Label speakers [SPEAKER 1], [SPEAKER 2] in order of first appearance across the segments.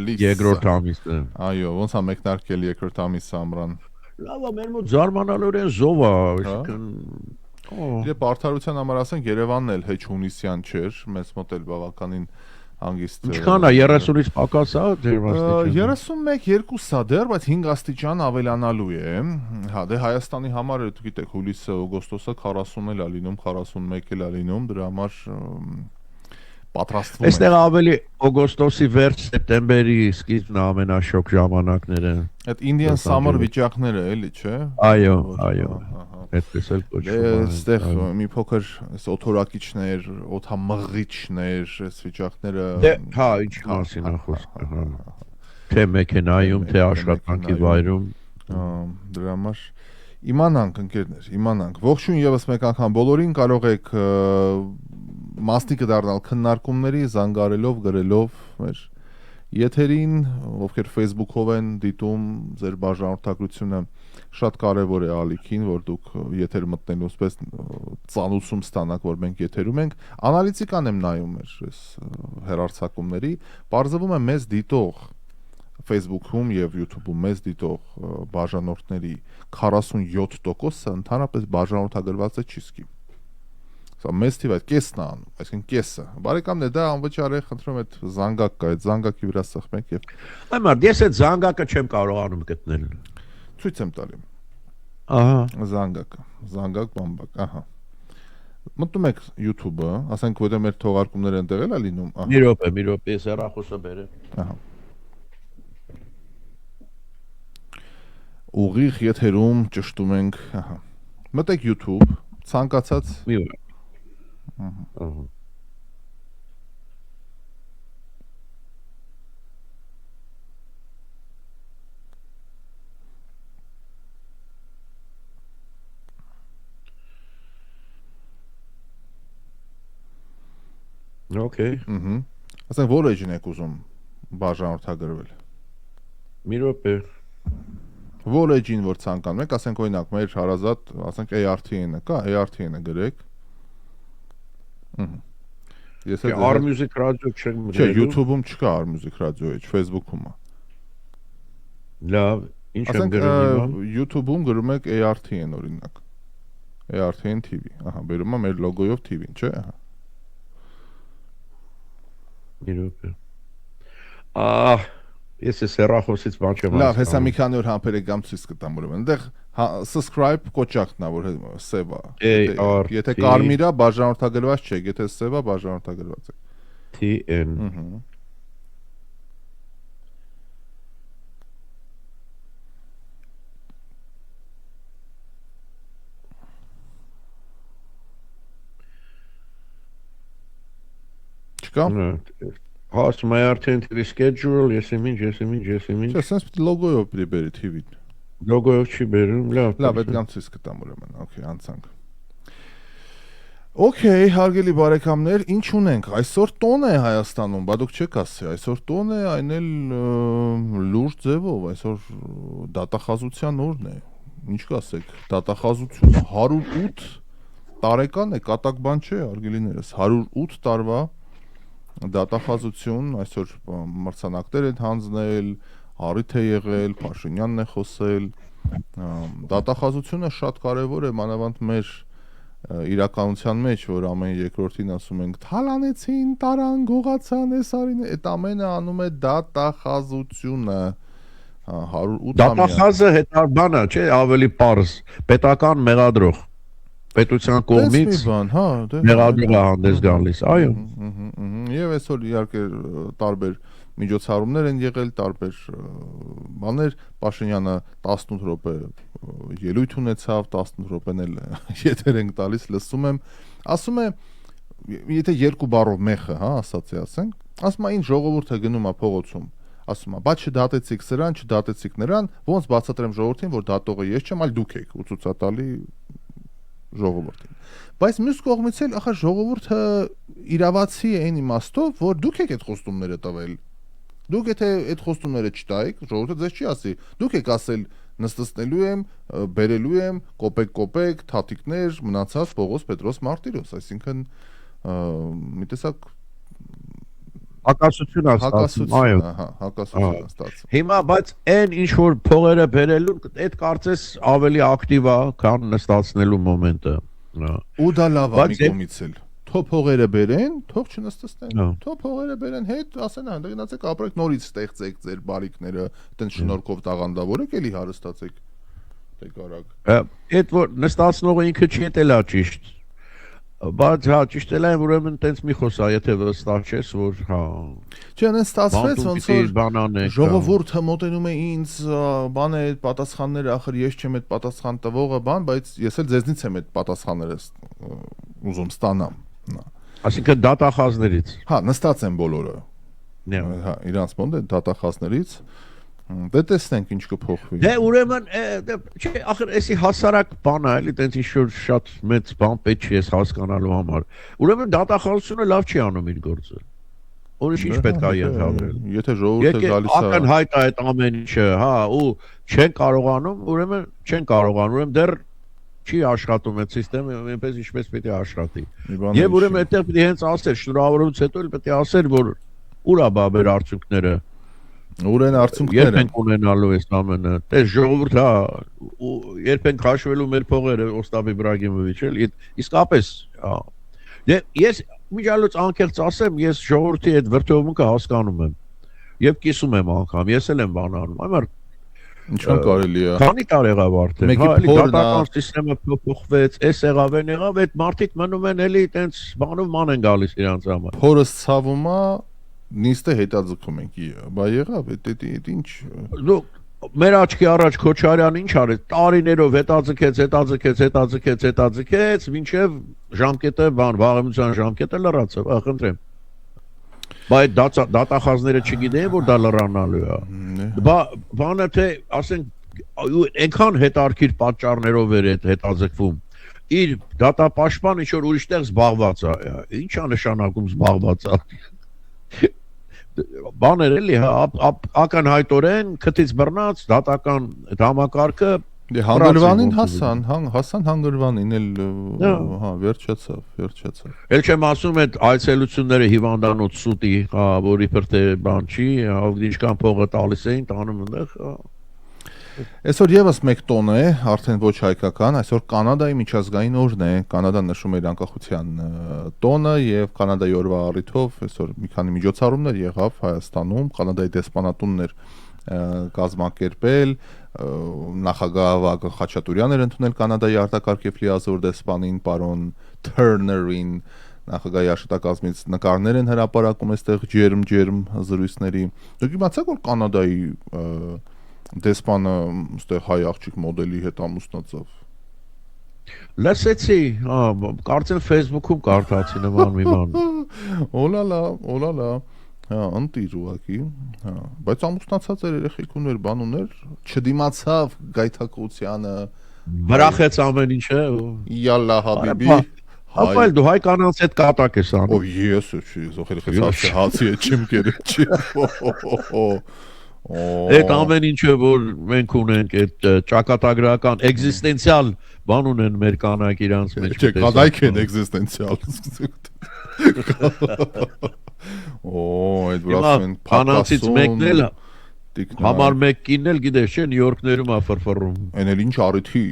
[SPEAKER 1] լիս։
[SPEAKER 2] Երկրորդ ամիսը։
[SPEAKER 1] Այո, ոնց է մեկնարկել երկրորդ ամիսը ամռան։
[SPEAKER 2] Լավ է, մեր մոտ զարմանալիորեն զով է, այսինքն
[SPEAKER 1] Իրեւ արդարության համար ասենք Երևանն էլ հեչ հունիսյան չէր, մեծ մոտ էլ բավականին հանգիստ։
[SPEAKER 2] Ինչքան է 30-ից պակաս է ջերմաստիճանը։
[SPEAKER 1] 31-2-ա դեռ, բայց 5 աստիճան ավելանալու է։ Հա, դե Հայաստանի համար գիտեք, հուլիսը, օգոստոսը 40 էլ է լինում, 41 էլ է լինում, դրա համար պատրաստվում ենք։
[SPEAKER 2] Այստեղ ավելի օգոստոսի վերջ, սեպտեմբերի սկիզբն է ամենաշոկ ժամանակները։
[SPEAKER 1] Այդ Indian summer վիճակները էլի, չէ։
[SPEAKER 2] Այո, այդպես էլ կոչվում է։
[SPEAKER 1] Այստեղ մի փոքր օթորակիչներ, օթամղիչներ, այս վիճակները։
[SPEAKER 2] Դե, հա, ինչի մասին է խոսքը, հա։ Թե մեքենայում, թե աշխատանքի վայրում։
[SPEAKER 1] Դրա համար իմանանք, ընկերներ, իմանանք։ Ողջույն եւս մեկ անգամ բոլորին, կարող եք մասնիկը դառնալ քննարկումների, զանգարելով, գրելով մեր եթերին, ովքեր Facebook-ով են դիտում, ձեր բաժանորդագրությունը շատ կարևոր է ալիքին, որ դուք եթեր մտնելուց պես ծանուցում ստանաք, որ մենք եթերում ենք։ Անալիտիկան եմ նայում մեր այս հեռարձակումների, բարձվում է մեզ դիտող Facebook-ում եւ YouTube-ում մեզ դիտող բաժանորդների 47%-ը ընդհանրապես բաժանորդագրված է չիսկի։ Սա մեծ թիվ է, կեսն է անում, այսինքն կեսը։ Բարեկամներ, դա անվճար է, խնդրում եմ, այդ զանգակ կա, այդ զանգակի վրա սխմեք եւ
[SPEAKER 2] Այ մարդ, ես այդ զանգակը չեմ կարողանում գտնել։
[SPEAKER 1] Ցույց եմ տալի։
[SPEAKER 2] Ահա,
[SPEAKER 1] Զանգակը, զանգակ բամբակ, ահա։ Մտնում եք YouTube-ը, ասենք, որտեղ մեր թողարկումները այնտեղ էլ է լինում, ահա։
[SPEAKER 2] մի րոպե, ես հեռախոսը բերեմ։
[SPEAKER 1] Ահա։ Ուղիղ եթերում ճշտում ենք, ահա։ Մտեք YouTube, ցանկացած
[SPEAKER 2] Մի օր։ Ահա։ Okay։
[SPEAKER 1] Ասենք, որ էջին եք ուզում բաժանորդագրվել։
[SPEAKER 2] Մի րոպե։
[SPEAKER 1] Որ էջին որ ցանկանում եք, ասենք օրինակ մեր հարազատ, ասենք ARTN-ը կա, ARTN-ը գրեք։ Ես էլ
[SPEAKER 2] Armusic Radio չեմ գրել։
[SPEAKER 1] Չէ, YouTube-ում չկա Armusic Radio էջ, Facebook-ում է։
[SPEAKER 2] Լավ, ինչ եմ գրում հիմա։
[SPEAKER 1] YouTube-ում գրում եք ARTN օրինակ։ ARTN TV, ահա, բերում է մեր լոգոյով TV-ն, չէ՞, ահա։
[SPEAKER 2] Մի րոպե։ Ես էս հեռախոսից բան չեմ
[SPEAKER 1] Լավ, հեսա մի քանի օր համբերեք կամ ցույց կտամ ուրեմն։ Այնտեղ subscribe կոճակն է, որ սև է։ Եթե կարմիր է, բաժանորդագրված չէ, եթե սև է, բաժանորդագրված է։
[SPEAKER 2] TN։
[SPEAKER 1] Չկա։
[SPEAKER 2] Ասում է արդեն TV schedule, ես եմ ինչ։
[SPEAKER 1] Չէ, sense պիտի լոգոյով պիտի բերի TV-ն։
[SPEAKER 2] Լոգոյով չի բերում, լավ։
[SPEAKER 1] Լավ, այդ կամ ցույց կտամ ուրեմն, okay, անցանք։ Okay, հարգելի բարեկամներ, ինչ ունենք։ Այսօր տոն է Հայաստանում, բա դուք չեք ասի, այսօր տոն է, այն էլ լուրջ ձևով, այսօր դատախազության օրն է։ Ինչ կասեք, դատախազությունը 108 տարեկան է, կատակ բան չէ, հարգելիներս, 108 տարվա դատախազություն, այսօր մրցանակներ են հանձնել, առիթ է եղել, Փաշինյանն է խոսել։ Դատախազությունը շատ կարևոր է, մանավանդ մեր իրականության մեջ, որ ամեն երկրորդին ասում ենք թալանեցին, տարան, գողացան, էս արին, այդ ամենը անում է դատախազությունը։ 108
[SPEAKER 2] Դատախազը հետարբանը, չէ, ավելի պարզ, պետական մեղադրող։ Պետության կողմից մեղադրող է հանդես գալիս, այո։
[SPEAKER 1] Եվ այսօր իհարկե տարբեր միջոցառումներ են եղել, տարբեր բաներ, Փաշինյանը 18 րոպե ելույթ ունեցավ, 18 րոպեն էլ եթեր ենք տալիս, լսում եմ, ասում է, եթե երկու բառով մեխը, հա, ասած է ասենք, ասում է ինչ ժողովուրդը գնում է փողոցում, ասում է, բա չդատեցիք սրան, չդատեցիք նրան, ոնց բացատրեմ ժողովրդին, որ դատողը ես չեմ, այլ դուք եք, ու ցուցատալի ժողովրդին։ Բայց մյուս կողմից էլ ախր ժողովուրդը իրավացի է այն իմաստով, որ դուք եք այդ խոստումները տվել։ Դուք եթե այդ խոստումները չտայիք, ժողովուրդը ձեզ չի ասի։ Դուք եք ասել նստեցնելու եմ, բերելու եմ, կոպեկ, թաթիկներ, մնացած Պողոս Պետրոս Մարտիրոս, այսինքն մի տեսակ
[SPEAKER 2] Հակասություն է ստացվում, այո։
[SPEAKER 1] Հակասություն է ստացվում։
[SPEAKER 2] Հիմա բայց այն ինչ որ փողերը բերելուն, այդ կարծես ավելի ակտիվ է, քան նստածնելու մոմենտը։
[SPEAKER 1] Ու դա լավ է մի կողմից էլ։ Թող փողերը բերեն, թող չնստացնեն։ Թող փողերը բերեն, հետ ասեն, հա, գնացեք ապրեք նորից ստեղծեք ձեր բարիկները, այդեն շնորհքով տաղանդավորեք, էլի հարստացեք։ Դե կարակ։
[SPEAKER 2] Այդ որ նստածնողը ինքը չի էլա ճիշտ։ Բայց հա ճիշտ է ուրեմն տենց մի խոսա, եթե վստահ չես, որ հա։
[SPEAKER 1] Չէ, այնց ստացվեց ոնց որ ժողովուրդը մոտենում է ինձ, բան է պատասխանները, ախր ես չեմ այդ պատասխան տվողը, բան, բայց ես էլ ձեզնից եմ այդ պատասխանները ուզում ստանամ։
[SPEAKER 2] Այսինքն դատախազներից։
[SPEAKER 1] Հա, նստած են բոլորը։ Հա, իրանց մոտ է դատախազներից։ Դե տեսնենք ինչ կփոխվի։
[SPEAKER 2] Դե ուրեմն, չէ, ախր էսի հասարակ բան է, էլի տենց ինչ-որ շատ մեծ բան պետք չի ես հասկանալու համար։ Ուրեմն դատախազությունը լավ չի անում իր գործը։ Ուրիշ ինչ պետք է ենթադրել։
[SPEAKER 1] Եթե ժողովուրդը գալիս է
[SPEAKER 2] ակնհայտ է այդ ամեն ինչը, հա, ու չեն կարողանում, ուրեմն չեն կարողանում, ուրեմն դեռ չի աշխատում այդ համակարգը, այնպես ինչպես պետք է աշխատի։ Եվ ուրեմն այդտեղ պետք է հենց ասել, շնորհավորումից հետո էլ պետք է ասել, որ ուր է բաբեր արդյունքները։
[SPEAKER 1] Ուր են արդյունքները։
[SPEAKER 2] Երբ ենք ունենալու այս ամենը։ Տես ժողովուրդ, հա, երբ ենք հաշվելու մեր փողերը Օստապ Իբրագիմովիչ, էլ իսկապես, հա։ Դե ես միջալուց անկեղծ ասեմ, ես ժողովրդի այդ վրդովմունքը հասկանում եմ։ Եվ կիսում եմ անգամ, ես էլ եմ բան անում։ Այմար
[SPEAKER 1] ինչքան կարելի է։
[SPEAKER 2] Քանի տար եղավ արդեն։
[SPEAKER 1] Մեկի փորն է,
[SPEAKER 2] համակարգը փոխվեց, էս եղավ, այն եղավ, այդ մարդիկ մնում են էլի տենց բանով ման են գալիս իրանց համար։
[SPEAKER 1] Փորս ցավում է, նիստը հետաձգում ենք, բա եղավ, այդ ինչ։
[SPEAKER 2] Դու մեր աչքի առաջ Քոչարյան ինչ արեց, տարիներով հետաձգեց, մինչև ժամկետը բան, վաղեմության ժամկետը լրացավ, խնդրեմ։ Բայց դատախազները չգիտեն, որ դա լրանալու է։ Բանը թե, ասենք, այնքան հետարքիր պատճառներով էր հետաձգվում։ Իր դատապաշտպան ինչ-որ ուրիշտեղ զբաղված է։ Ինչ է նշանակում զբաղված է։ Բաներ էլի, ակնհայտորեն քթից բռնած դատական համակարգը
[SPEAKER 1] հանգրվանին հասան հանգրվանին էլ հա վերջացավ
[SPEAKER 2] Էլ չեմ ասում այդ այցելությունները հիվանդանոց սուտի, որի պրտե բան չի, ինչքան փողը տալիս էին տանում այնտեղ։
[SPEAKER 1] Այսօր եւս մեկ տոն է, արդեն ոչ հայկական, այսօր Կանադայի միջազգային օրն է, Կանադան նշում է իր անկախության տոնը եւ Կանադայի օրվա առիթով այսօր մի քանի միջոցառումներ եղավ Հայաստանում, Կանադայի դեսպանատունն էր կազմակերպել, նախագահ Վագն Խաչատուրյանն էր ընդունել Կանադայի արտակարգ եւ լիազոր դեսպանին պարոն Թերներին, նախագահի աշտակազմից նկարներ են հրապարակում այստեղ ջերմ զրույցների։ Դուք իմացաք որ Կանադայի դեսպանը այստեղ հայ աղջիկ մոդելի հետ ամուսնացավ։
[SPEAKER 2] Լսեցի, կարծեմ Facebook-ում կարդացի նման մի բան։
[SPEAKER 1] Օլալա, հա, ընտիր ուղակի, հա, բայց ամուսնացած էր երեխեք ուներ, բան ուներ, չդիմացավ գայթակղությանը,
[SPEAKER 2] վրախեց ամեն ինչը։
[SPEAKER 1] Յալլա հաբիբի։
[SPEAKER 2] Ապա դու հայ կանանց հետ կատակ ես անում։
[SPEAKER 1] Ո ես զոխերից հացի չեմ կերել։
[SPEAKER 2] Այդ ամեն ինչը որ մենք ունենք այդ ճակատագրական էգզիստենցիալ բան ունեն մեր կանայք իրանց մեջ։
[SPEAKER 1] Չէ, կանայք են էգզիստենցիալ։ Այդ վրացին
[SPEAKER 2] կանանցից մեկն էլ համար մեկ կինն էլ գիտես չէ Նյու Յորքներում է ֆրֆռում։
[SPEAKER 1] Այն էլ ինչ առիթի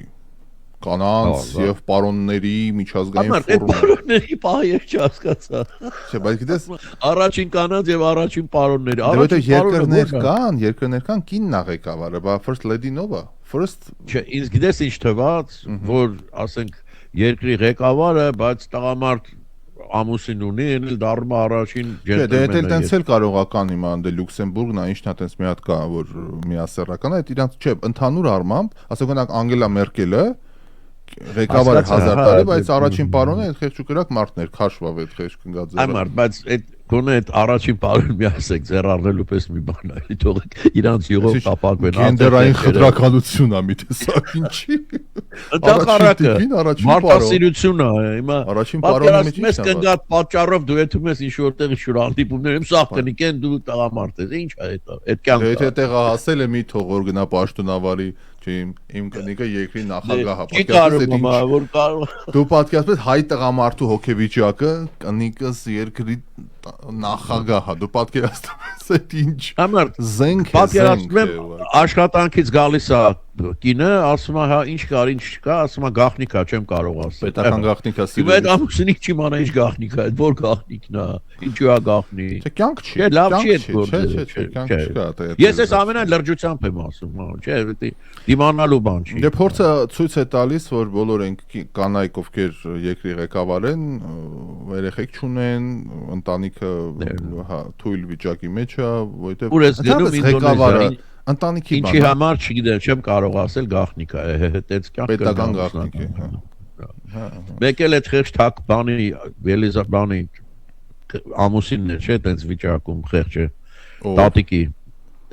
[SPEAKER 1] կանանց եւ պարոնների միջազգային ֆորում։
[SPEAKER 2] Այդ պարոնների պահը չհասկացա։
[SPEAKER 1] Չէ, բայց գիտես
[SPEAKER 2] առաջին կանանց եւ առաջին պարոնների։
[SPEAKER 1] Երկրներ կան կինն է ղեկավարը, բա first lady-ն ով է։
[SPEAKER 2] Չէ, ինձ գիտես ինչ թվաց, որ ասենք երկրի ղեկավարը, բայց տղամարդ ամուսին ունի, էլ դառնում առաջին
[SPEAKER 1] ջենտլմենը։ Դե դա տենց էլ կարողական հիմա դե Լյուքսեմբուրգն է, ինչն է տենց մի հատ կա, որ միասեռական է, այդ իրանց չէ, ընդհանուր առմամբ, ասենք օրինակ Անգելա Մերկելը ղեկավարը 1000 տարի, բայց առաջին պարոնը այդ խեղճուկրակ մարդն էր, քաշվավ այդ խեղճ կնգած։
[SPEAKER 2] Այ մարդ, բայց այդ գոնե այդ առաջին պարոնը մի ասեք, ձեռառնելու պես մի բան է, թողեք իրանց յուղով տապակվեն։
[SPEAKER 1] Գենդերային խտրականություն է մի տեսակ ինչի։
[SPEAKER 2] Ընդհանրակը մարդասիրությունը հիմա
[SPEAKER 1] առաջին պարոնի մեջ
[SPEAKER 2] մեզ կնգատ պատճառով դու եթում ես ինչ որտեղ շուր հանդիպումներ եմ սաղ տնիկ են դու տղամարդ ես ինչ է դա այդ կյանքը
[SPEAKER 1] եթե տեղը հասել է մի թող որ գնա պաշտոնավարի իմ կնիկը երկրի նախագահ
[SPEAKER 2] չի կարող որ կարող
[SPEAKER 1] դու պատկերացրու հայ տղամարդու հոգեվիճակը կնիկս երկրի նախագահ դու պատկերացնում ես այդ ինչ զենք է
[SPEAKER 2] պատկերացնում աշխատանքից գալիս է կինը ասում է հա ինչ կար ինչ չկա ասում է գախնիկ է չեմ կարող ասել
[SPEAKER 1] պետական գախնիկ է
[SPEAKER 2] սիրում այդ ամուսինի չիմանա ինչ գախնիկ է այդ որ գախնիկն է ինչու է գախնիկ
[SPEAKER 1] չէ կյանք չի
[SPEAKER 2] լավ չի այդ գործը
[SPEAKER 1] չէ կյանք չկա
[SPEAKER 2] ես այս ամենայն լրջությամբ եմ ասում չէ դիմանալու բան չի
[SPEAKER 1] դե փորձը ցույց է տալիս որ բոլոր են կանայք ովքեր երկրի ղեկավար են երեխեք չունեն ընտանիքը հա թույլ վիճակի մեջ է որովհետեւ
[SPEAKER 2] ուր ես գնում
[SPEAKER 1] ղեկավարը ընտանիքի
[SPEAKER 2] ինչի համար չգիտեմ չեմ կարող ասել գախնիկ է հետեծ կյանք
[SPEAKER 1] պետական գախնիկ է
[SPEAKER 2] հա մեկ էլ այդ խեղճ թակ բանի Ելիզա բանի ամուսինն է չէ այդպես վիճակում խեղճը տատիկի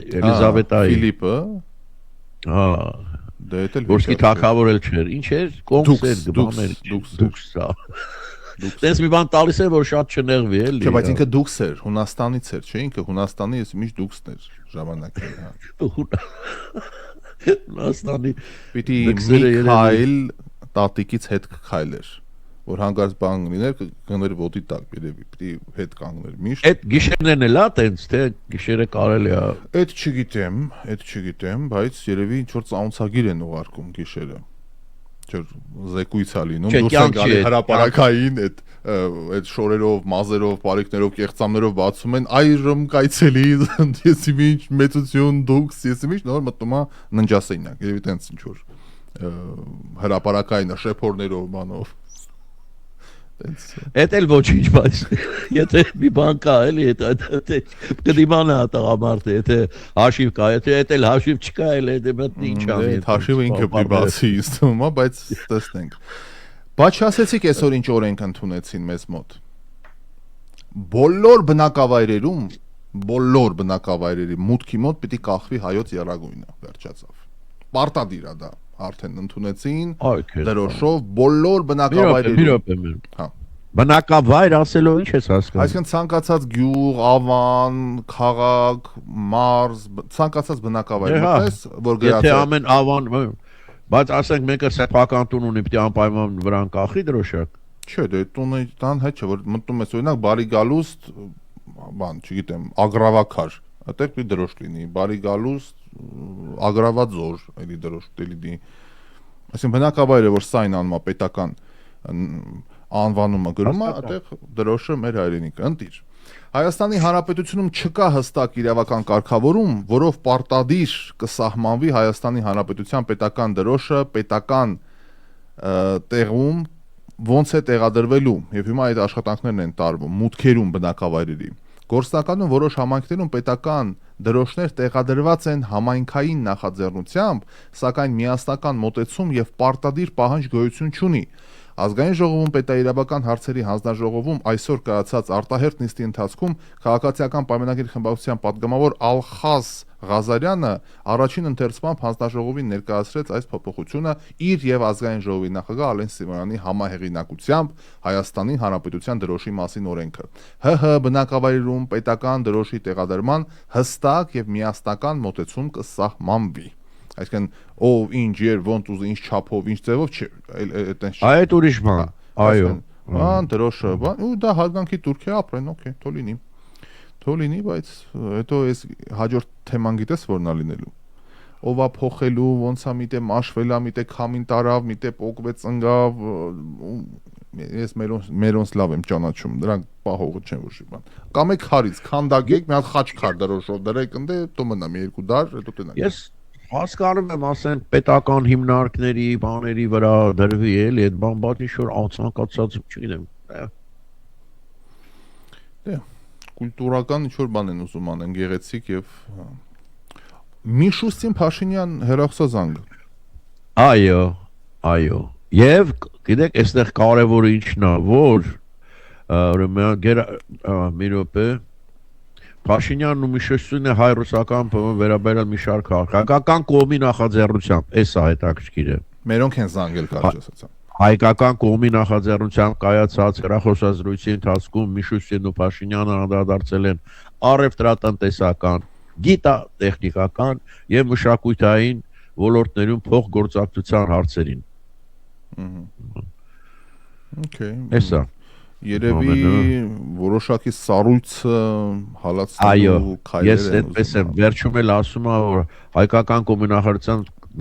[SPEAKER 2] Էլիզավետայի
[SPEAKER 1] Ֆիլիպը
[SPEAKER 2] հա
[SPEAKER 1] դա էլ
[SPEAKER 2] որսկի թակավորել չէր ինչ էր կոմսեր գբաներ դուքսա Դες մի բան տալիս է որ շատ չներվի էլի
[SPEAKER 1] Չէ բայց ինքը դուքս էր Հունաստանից էր չէ ինքը Հունաստանի ես միշտ դուքսն էր ժամանակին հա
[SPEAKER 2] Հունաստանի
[SPEAKER 1] պիտի Միքայել տատիկից հետ քայլեր որ հանգարց բան լիներ կներ ոտի տակ երևի պիտի հետ կանգներ միշտ
[SPEAKER 2] այդ գիշերներն էլ է տենց թե գիշերը կարելի է
[SPEAKER 1] այդ չգիտեմ բայց երևի ինչ որ ծանոթագիր են ուղարկում գիշերը զեկույց է լինում դուրս են գալի հրապարակային այդ շորերով, մազերով, բարիկներով, կեղծամներով բացում են այրում կայցելի ես ինչ մեծություն դուքս ես ինչ նոր մտնում է ննջասենյակ երևի տենց ինչ որ հրապարակային շեփորներով բանով
[SPEAKER 2] Էդ էլ ոչինչ բայց եթե մի բան կա էլի կդիմանա տղամարդը եթե հաշիվ կա եթե էդ էլ հաշիվ չկա էլ այդ մտնի ինչ անի
[SPEAKER 1] հաշիվը ինքը պիտի բացի իստում բայց տեսնենք բայց ասեցիք այսօր ինչ օրենք ընդունեցին մեզ մոտ բոլոր բնակավայրերի մուտքի մոտ պիտի կախվի հայոց եռագույնը վերջացավ պարտադիր է դա արդեն ընդունեցին դրոշով բոլոր բնակավայրերում հա
[SPEAKER 2] բնակավայր ասելով ինչ ես հասկանում
[SPEAKER 1] այսինքն ցանկացած գյուղ, ավան, քաղաք, մարզ, ցանկացած բնակավայր մտես որ գրած
[SPEAKER 2] եթե ամեն ավան բայց ասենք մեկը սեփական տուն ունի պիտի անպայման վրան կախի դրոշակ
[SPEAKER 1] չէ դե տունը տան հետ չէ որ մտնում ես օրինակ բարի գալուստ բան չգիտեմ ագրավակար այդտեղ պիտի դրոշ լինի բարի գալուստ ագրավաձոր էլի դրոշ դելի դի այսինքն բնակավայրը որ սա այն անունը պետական անվանումը գրում է այդտեղ դրոշը մեր հայրենիքը ընտիր Հայաստանի Հանրապետությունում չկա հստակ իրավական կարգավորում, որով պարտադիր կսահմանվի Հայաստանի Հանրապետության պետական դրոշը պետական տեղում ոնց է տեղադրվելու եւ հիմա այդ աշխատանքներն են տարվում մուտքերում բնակավայրերի Գործնականում որոշ համայնքներում պետական դրոշներ տեղադրված են համայնքային նախաձեռնությամբ, սակայն միասնական մոտեցում եւ պարտադիր պահանջ գոյություն չունի Ազգային ժողովում պետաիրավական հարցերի հանձնաժողովում այսօր կայացած արտահերթ նիստի ընթացքում քաղաքացիական պայմանագիր խմբակցության պատգամավոր Ալխազ Ղազարյանը առաջին ընթերցմամբ հանձնաժողովին ներկայացրեց այս փոփոխությունը իր եւ ազգային ժողովի նախագահ Ալեն Սիմոնյանի համահեղինակությամբ Հայաստանի Հանրապետության դրոշի մասին օրենքը ՀՀ բնակավայրերում պետական դրոշի տեղադրման հստակ եւ միասնական մոտեցում կսահմանվի Այսինքն ով ինչ երբ ոնց ուզի ինչ չափով ինչ ձևով չէ այտենց չէ
[SPEAKER 2] Այդ ուրիշ բան այո
[SPEAKER 1] բան դրոշը բան ու դա հարգանքի турք է ապրեն օքեյ թող լինի բայց հետո այս հաջորդ թեման գիտես որն է լինելու ով է փոխելու ոնց է միտե մաշվելա միտե քամին տարավ միտե պոկվեց ընկավ ես մերոնց լավ եմ ճանաչում դրանք պահողը չեն ոչի բան կամ եք խարից քանդակեք մի հատ խաչքար դրոշով դրեք ընդ դու մնա մի երկու դար հետո տենա
[SPEAKER 2] ես հասկանում եմ ասեն պետական հիմնարկների բաների վրա դրվի էլի այդ բան բաց ինչ-որ ցանկացած չգիտեմ
[SPEAKER 1] դե կուլտուրական ինչ-որ բան են ուզում անեն գեղեցիկ եւ Միշուստին Փաշինյան հերոսազանգ այո եւ գիտեք այստեղ կարևորը ինչն է որ ուրեմն մի րոպե Փաշինյանն ու Միշուստինը հայ-ռուսական բեմը վերաբերել մի շարք հարկական կողմի նախաձեռնությամբ, էս է հետաքրքիրը։ Մերոնք են զանգել կարճ ասացան։
[SPEAKER 2] Հայկական կողմի նախաձեռնությամբ կայացած հեռախոսազրույցի ընթացքում Միշուստինն ու Փաշինյանը անդրադարձել են առևտրատնտեսական, գիտատեխնիկական եւ մշակութային ոլորտներում փոխգործակցության հարցերին։
[SPEAKER 1] Okay։
[SPEAKER 2] Էսա։
[SPEAKER 1] Երևի որոշակի սառույցը հալածելու
[SPEAKER 2] Այո,
[SPEAKER 1] քայլեր
[SPEAKER 2] ես այդպես եմ վերջում էլ ասում եմ, որ հայկական կողմի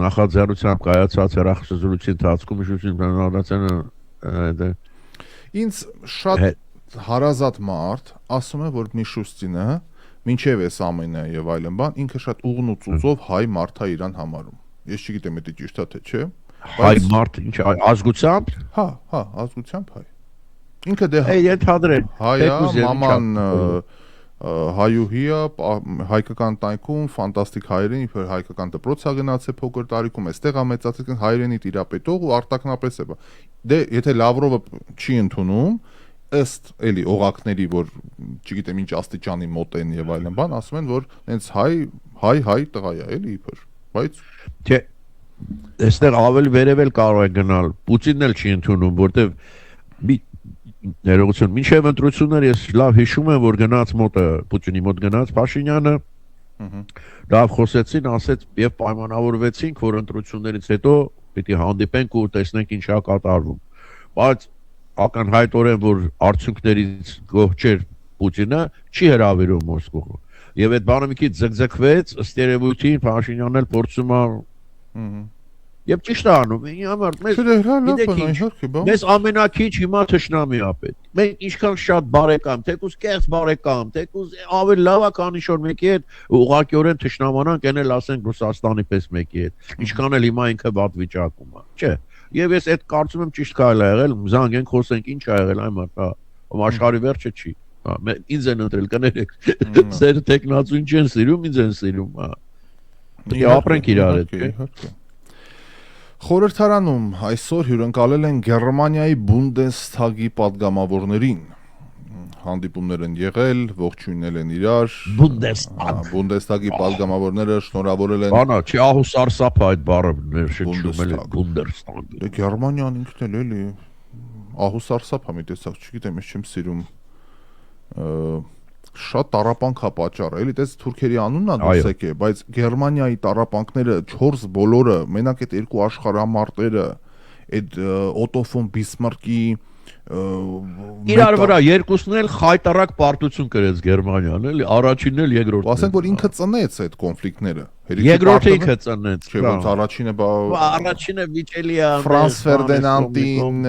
[SPEAKER 2] նախաձեռնությամբ կայացած հեռախոսազրույցի ընթացքում Միշուստինն անդրադարձել են
[SPEAKER 1] Ինձ շատ հարազատ մարդ ասում է, որ Միշուստինը մինչև էս ամենը եւ այլն բան ինքը շատ ուղնուծուծով հայ մարդ է իրան համարում։ Ես չգիտեմ դա ճիշտ է թե չէ։
[SPEAKER 2] Հայ մարդ ինչ ազգությամբ։
[SPEAKER 1] Հա, ազգությամբ հայ։ Ինքը դե
[SPEAKER 2] ենթադրել։
[SPEAKER 1] հայա, մաման հայուհիա, հայկական տանկում ֆանտաստիկ հայերեն, իբր հայկական դպրոց է գնացել փոքր տարիքում, այստեղ է մեծացել հայերենի տիրապետող ու արտակնապես է։ Դե եթե Լավրովը չի ընդունում, ըստ էլի օղակների, որ չգիտեմ ինչ աստիճանի մոտ են եւ այլն բան, ասում են, որ հենց հայ տղա է, էլի իբր։ Բայց
[SPEAKER 2] չէ, այստեղ ավելի վերևել կարող է գնալ։ Պուտինն էլ չի ընդունում, որտեվ ներողություն, մինչև ընտրությունները ես լավ հիշում եմ, որ գնաց մոտը Պուտինի մոտ գնաց Փաշինյանը, լավ խոսեցին, ասեց եւ պայմանավորվեցինք, որ ընտրություններից հետո պիտի հանդիպենք ու տեսնենք ինչ է կատարվում։ Բայց ակնհայտորեն որ արդյունքներից գոհ չէր Պուտինը, չի հրավիրում Մոսկվա։ Եվ այդ բանը մի քիչ ձգձգվեց, ըստ երևույթին Փաշինյանն էլ փորձում է Եվ ճիշտ է անում, մեզ ամենակիչ հիմա թշնամի է պետք։ Մենք ինչքան շատ բարեկամ, թեկուզ կեղծ բարեկամ, թեկուզ ավելի լավ է, քան ինչ-որ մեկի հետ ուղղակիորեն թշնամանանք, այն էլ ասենք Ռուսաստանի պես մեկի հետ։ Ինչքան էլ հիմա ինքը վատ վիճակում է, չէ։ Եվ ես այդ կարծում եմ ճիշտ քայլ է եղել, զանգենք խոսենք ինչ է եղել այն մոտ, աշխարհի վերջը չի։ Ինձ են ընտրել, կներեք։ Սեր տեխնացուն չեն սիրում, ինձ են սիրում, Պետք է ապրենք իրար հետ։
[SPEAKER 1] Խորհրդարանում այսօր հյուրընկալել են Գերմանիայի Բունդեսթագի падգամավորներին։ Հանդիպումներ են եղել, ողջույնել են իրար։ Բունդեսթագի падգամավորները շնորհավորել են։
[SPEAKER 2] Բանա, չի ահուսարսափ այդ բառը ներշնչում էլ Բունդեսթագ։
[SPEAKER 1] Դե Գերմանիան ինքն էլ էլի ահուսարսափ է մի տեսակ, չգիտեմ, ես չեմ սիրում շատ տարապանք է պատճառը, էլի դες թուրքերի անունն է դուսեք է, բայց Գերմանիայի տարապանքները 4 բոլորը, մենակ այդ երկու աշխարհամարտերը, այդ Օտո ֆոն Բիսմարկի
[SPEAKER 2] իրար վրա երկուսն էլ խայտարակ պարտություն կրեց Գերմանիան, էլի, առաջինն էլ երկրորդն։
[SPEAKER 1] Ասենք որ ինքը ծնեց այդ կոնֆլիկտները։
[SPEAKER 2] Երկրորդը ինքը ծնեց։
[SPEAKER 1] Չէ, ոնց
[SPEAKER 2] առաջինը վիճելի է
[SPEAKER 1] Ֆրանս Ֆերդինանդին,